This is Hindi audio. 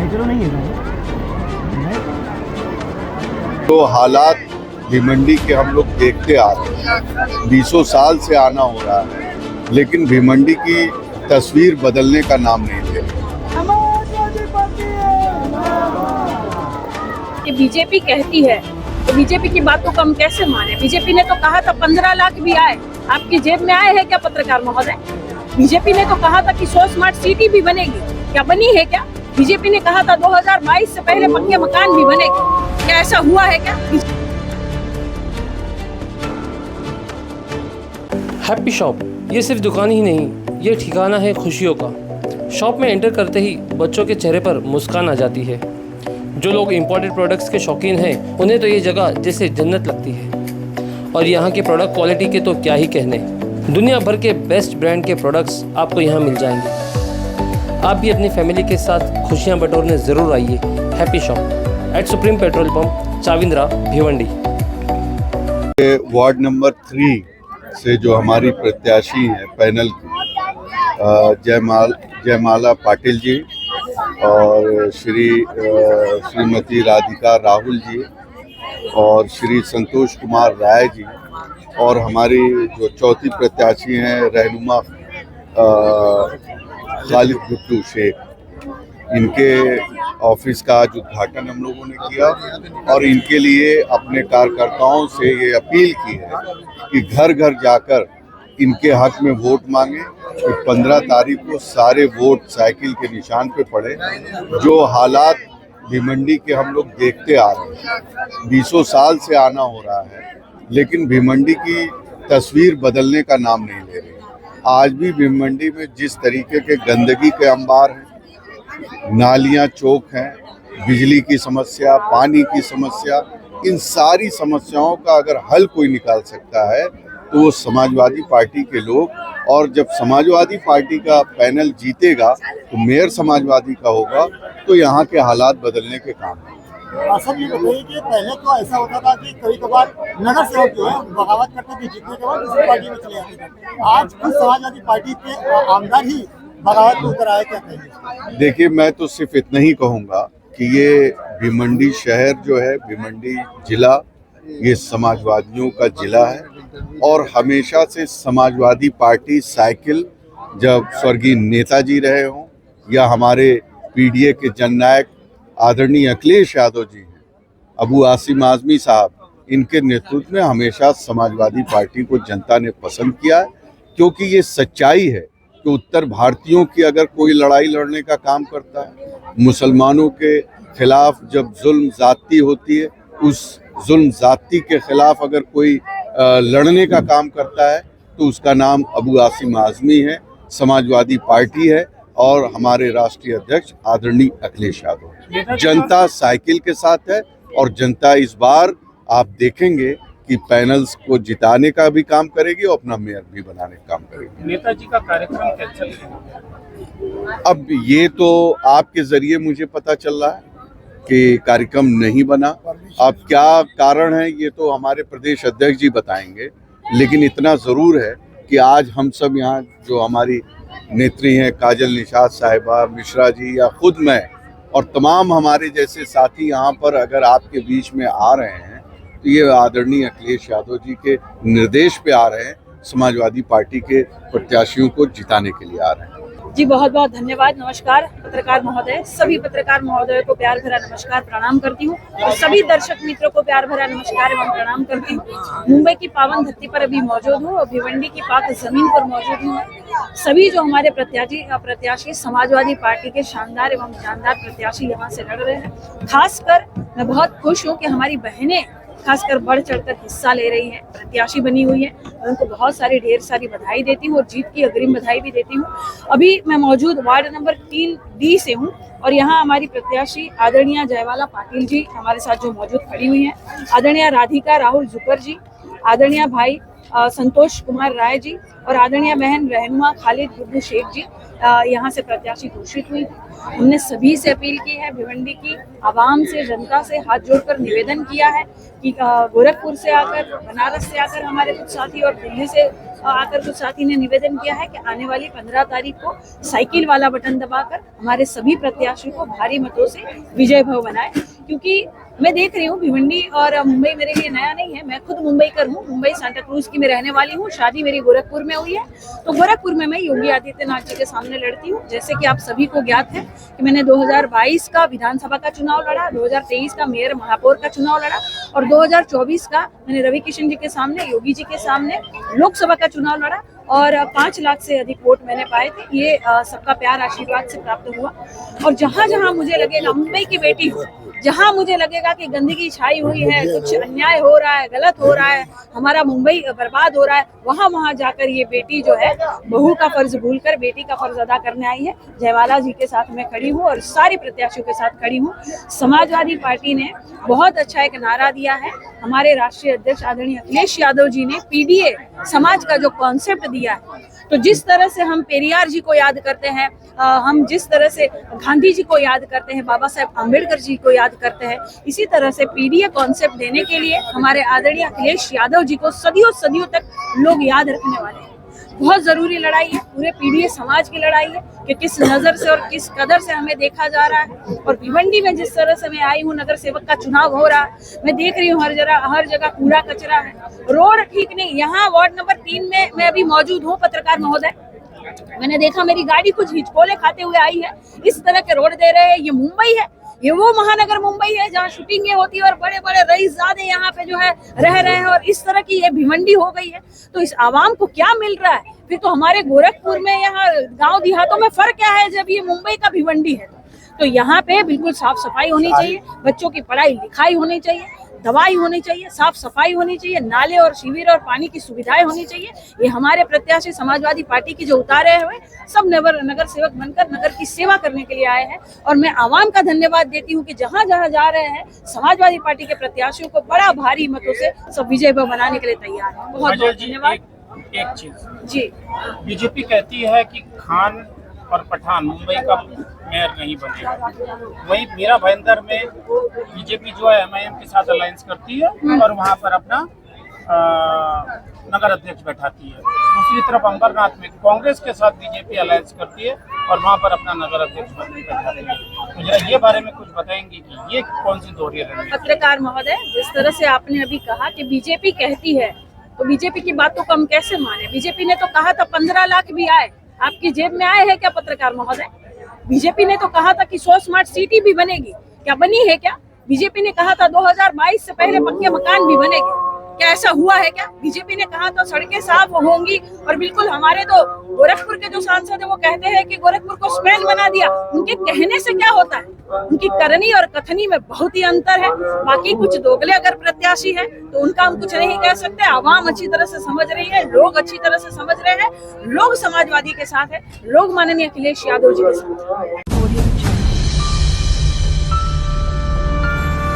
नेचुरल नहीं है। तो हालात भिवंडी के हम लोग देखते आ रहे हैं, 20 साल से आना हो रहा है, लेकिन भिवंडी की तस्वीर बदलने का नाम नहीं ले रही। कि बीजेपी कहती है तो बीजेपी की बात को हम कैसे माने। बीजेपी ने तो कहा था 15 लाख भी आए, आपकी जेब में आए हैं क्या पत्रकार महोदय? बीजेपी ने तो कहा था कि 100 स्मार्ट सिटी भी बनेगी, क्या बनी है क्या? बीजेपी ने कहा था 2022 से पहले पक्के मकान भी बनेंगे, क्या ऐसा हुआ है क्या? हैप्पी शॉप ये सिर्फ दुकान ही नहीं, ये ठिकाना है खुशियों का। शॉप में एंटर करते ही बच्चों के चेहरे पर मुस्कान आ जाती है। जो लोग इंपोर्टेड प्रोडक्ट्स के शौकीन हैं, उन्हें तो ये जगह जैसे जन्नत लगती है। और यहाँ के प्रोडक्ट क्वालिटी के तो क्या ही कहने, दुनिया भर के बेस्ट ब्रांड के प्रोडक्ट्स आपको यहाँ मिल जाएंगे। आप भी अपनी फैमिली के साथ खुशियाँ बटोरने ज़रूर आइए happy shop at supreme petrol pump, Chavindra, Bhiwandi. Ward number 3 से जो हमारी प्रत्याशी हैं पैनल की, जयमाला पाटिल जी और श्रीमती राधिका राहुल जी और श्री संतोष कुमार राय जी, और हमारी जो चौथी प्रत्याशी हैं रहनुमा खालिद गुड्डू शेख, इनके ऑफिस का आज उद्घाटन हम लोगों ने किया और इनके लिए अपने कार्यकर्ताओं से ये अपील की है कि घर घर जाकर इनके हक में वोट मांगे कि 15 तारीख को सारे वोट साइकिल के निशान पे पड़े। जो हालात भिवंडी के हम लोग देखते आ रहे हैं, 20 साल से आना हो रहा है, लेकिन भिवंडी की तस्वीर बदलने का नाम नहीं ले रही। आज भी भिवंडी में जिस तरीके के गंदगी के अंबार हैं, नालियां चौक हैं, बिजली की समस्या, पानी की समस्या, इन सारी समस्याओं का अगर हल कोई निकाल सकता है तो वो समाजवादी पार्टी के लोग। और जब समाजवादी पार्टी का पैनल जीतेगा तो मेयर समाजवादी का होगा, तो यहाँ के हालात बदलने के काम हैं। सर ये बताइए कि पहले तो ऐसा होता था कि कभी कभार नगर सेवक जो है बगावत करते थे, जीतने के बाद दूसरी पार्टी में चले जाते थे। आज खुद समाजवादी पार्टी के आमदार ही बगावत में उतर आए, क्या कहेंगे? देखिए, मैं तो सिर्फ इतना ही कहूँगा कि ये भिवंडी शहर जो है, भिवंडी जिला, ये समाजवादियों का जिला है और हमेशा से समाजवादी पार्टी साइकिल, जब स्वर्गीय नेताजी रहे हों या हमारे पीडीए के जननायक आदरणीय अखिलेश यादव जी हैं, अबू आसिम आजमी साहब, इनके नेतृत्व में हमेशा समाजवादी पार्टी को जनता ने पसंद किया है। क्योंकि ये सच्चाई है कि उत्तर भारतीयों की अगर कोई लड़ाई लड़ने का काम करता है, मुसलमानों के खिलाफ जब जुल्म ज़ाती होती है, उस जुल्म ज़ाती के खिलाफ अगर कोई लड़ने का काम करता है तो उसका नाम अबू आसिम आजमी है, समाजवादी पार्टी है और हमारे राष्ट्रीय अध्यक्ष आदरणीय अखिलेश यादव। जनता साइकिल के साथ है और जनता इस बार आप देखेंगे कि पैनल्स को जिताने का भी काम करेगी और अपना मेयर भी बनाने का काम करेगी। नेताजी का कार्यक्रम कैसा लगा? अब ये तो आपके जरिए मुझे पता चल रहा है कि कार्यक्रम नहीं बना। अब क्या कारण है ये तो हमारे प्रदेश अध्यक्ष जी बताएंगे, लेकिन इतना ज़रूर है कि आज हम सब यहाँ जो हमारी नेत्री हैं काजल निषाद साहिबा, मिश्रा जी या खुद मैं और तमाम हमारे जैसे साथी यहाँ पर अगर आपके बीच में आ रहे हैं तो ये आदरणीय अखिलेश यादव जी के निर्देश पे आ रहे हैं, समाजवादी पार्टी के प्रत्याशियों को जिताने के लिए आ रहे हैं। जी बहुत बहुत धन्यवाद। नमस्कार पत्रकार महोदय, सभी पत्रकार महोदयों को प्यार भरा नमस्कार प्रणाम करती हूँ और सभी दर्शक मित्रों को प्यार भरा नमस्कार एवं प्रणाम करती हूँ। मुंबई की पावन धरती पर अभी मौजूद हूँ और भिवंडी की पाक जमीन पर मौजूद हूँ। सभी जो हमारे प्रत्याशी समाजवादी पार्टी के शानदार एवं जानदार प्रत्याशी यहाँ से लड़ रहे हैं। खासकर मैं बहुत खुश हूँ कि हमारी बहनें खासकर बढ़ चढ़कर हिस्सा ले रही हैं, प्रत्याशी बनी हुई हैं। मैं उनको बहुत सारी ढेर सारी बधाई देती हूँ और जीत की अग्रिम बधाई भी देती हूँ। अभी मैं मौजूद वार्ड नंबर 3D से हूँ और यहाँ हमारी प्रत्याशी आदरणीय जयमाला पाटिल जी हमारे साथ जो मौजूद खड़ी हुई हैं, आदरणीय राधिका राहुल जुकर जी, आदरणीय भाई संतोष कुमार राय जी और आदरणीय बहन रहनुमा खालिद गुड्डू शेख जी यहाँ से प्रत्याशी घोषित हुई। हमने सभी से अपील की है, भिवंडी की आवाम से, जनता से हाथ जोड़कर निवेदन किया है कि गोरखपुर से आकर, बनारस से आकर हमारे कुछ साथी और दिल्ली से आकर कुछ साथी ने निवेदन किया है कि आने वाली 15 तारीख को साइकिल वाला बटन दबाकर हमारे सभी प्रत्याशियों को भारी मतों से विजय भव बनाए। क्योंकि मैं देख रही हूँ भिवंडी और मुंबई मेरे लिए नया नहीं है, मैं खुद मुंबई कर हूँ, मुंबई सांता क्रूज की मैं रहने वाली हूँ, शादी मेरी गोरखपुर में हुई है। तो गोरखपुर में मैं योगी आदित्यनाथ जी के सामने लड़ती हूँ। जैसे कि आप सभी को ज्ञात है कि मैंने 2022 का विधानसभा का चुनाव लड़ा, 2023 का मेयर महापौर का चुनाव लड़ा और 2024 का मैंने रवि किशन जी के सामने, योगी जी के सामने लोकसभा का चुनाव लड़ा और 5 लाख से अधिक वोट मैंने पाए थे। ये सबका प्यार आशीर्वाद से प्राप्त हुआ। और जहाँ जहाँ मुझे लगेगा मुंबई की बेटी हूँ, जहाँ मुझे लगेगा कि गंदगी छाई हुई है, कुछ अन्याय हो रहा है, गलत हो रहा है, हमारा मुंबई बर्बाद हो रहा है, वहाँ वहाँ जाकर ये बेटी जो है बहू का फर्ज भूलकर बेटी का फर्ज अदा करने आई है। जयमाला जी के साथ मैं खड़ी हूँ और सारे प्रत्याशियों के साथ खड़ी हूँ। समाजवादी पार्टी ने बहुत अच्छा एक नारा दिया है। हमारे राष्ट्रीय अध्यक्ष आदरणीय अखिलेश यादव जी ने पीडीए समाज का जो कॉन्सेप्ट दिया है, तो जिस तरह से हम पेरियार जी को याद करते हैं, हम जिस तरह से गांधी जी को याद करते हैं, बाबा साहेब आम्बेडकर जी को याद करते हैं, इसी तरह से पीडीए कॉन्सेप्ट देने के लिए हमारे आदरणीय अखिलेश यादव जी को सदियों सदियों तक लोग याद रखने वाले हैं। बहुत जरूरी लड़ाई है, पूरे पीडीए समाज की लड़ाई है कि किस नजर से और किस कदर से हमें देखा जा रहा है। और भिवंडी में जिस तरह से मैं आई हूँ, नगर सेवक का चुनाव हो रहा है, मैं देख रही हूँ हर जगह कूड़ा कचरा है, रोड ठीक नहीं। यहाँ वार्ड नंबर 3 में मैं अभी मौजूद हूँ पत्रकार महोदय, मैंने देखा मेरी गाड़ी कुछ हिचकोले खाते हुए आई है। इस तरह के रोड दे रहे हैं। ये मुंबई है, ये वो महानगर मुंबई है जहाँ शूटिंगें होती है और बड़े बड़े रईसजादे यहाँ पे जो है रह रहे हैं, और इस तरह की ये भिवंडी हो गई है। तो इस आवाम को क्या मिल रहा है? फिर तो हमारे गोरखपुर में यहाँ गांव देहातों में फर्क क्या है जब ये मुंबई का भिवंडी है? तो यहाँ पे बिल्कुल साफ सफाई होनी चाहिए, बच्चों की पढ़ाई लिखाई होनी चाहिए, दवाई होनी चाहिए, साफ सफाई होनी चाहिए, नाले और शिविर और पानी की सुविधाएं होनी चाहिए। ये हमारे प्रत्याशी समाजवादी पार्टी की जो उतारे हुए सब नगर सेवक बनकर नगर की सेवा करने के लिए आए हैं। और मैं आवाम का धन्यवाद देती हूँ कि जहाँ जहाँ जा रहे हैं समाजवादी पार्टी के प्रत्याशियों को बड़ा भारी मतों से सब विजय भव बनाने के लिए तैयार है। बहुत बहुत धन्यवाद। एक चीज जी, बीजेपी कहती है कि खान और पठान मुंबई का मेयर नहीं बनेगा, वही मीरा भाईंदर में बीजेपी जो है एमआईएम के साथ अलायंस करती है और वहां पर अपना नगर अध्यक्ष बैठाती है। दूसरी तरफ अंबरनाथ में कांग्रेस के साथ बीजेपी अलायंस करती है और वहां पर अपना नगर अध्यक्ष बैठाती है। तो जरा ये बारे में कुछ बताएंगे कि ये कौन सी दोहरी रणनीति? पत्रकार महोदय, जिस तरह से आपने अभी कहा कि बीजेपी कहती है, तो बीजेपी की बातों को हम कैसे माने? बीजेपी ने तो कहा था 15 लाख भी आए, आपकी जेब में आए हैं क्या पत्रकार महोदय? बीजेपी ने तो कहा था कि 100 स्मार्ट सिटी भी बनेगी, क्या बनी है क्या? बीजेपी ने कहा था 2022 से पहले पक्के मकान भी बनेंगे, क्या ऐसा हुआ है क्या? बीजेपी ने कहा तो सड़कें साफ होंगी, और बिल्कुल हमारे तो गोरखपुर के जो सांसद है वो कहते हैं कि गोरखपुर को स्पेन बना दिया। उनके कहने से क्या होता है? उनकी करनी और कथनी में बहुत ही अंतर है। बाकी कुछ दोगले अगर प्रत्याशी है तो उनका हम कुछ नहीं कह सकते। आवाम अच्छी तरह से समझ रही है, लोग अच्छी तरह से समझ रहे हैं, लोग समाजवादी के साथ है, लोग माननीय अखिलेश यादव जी के साथ है।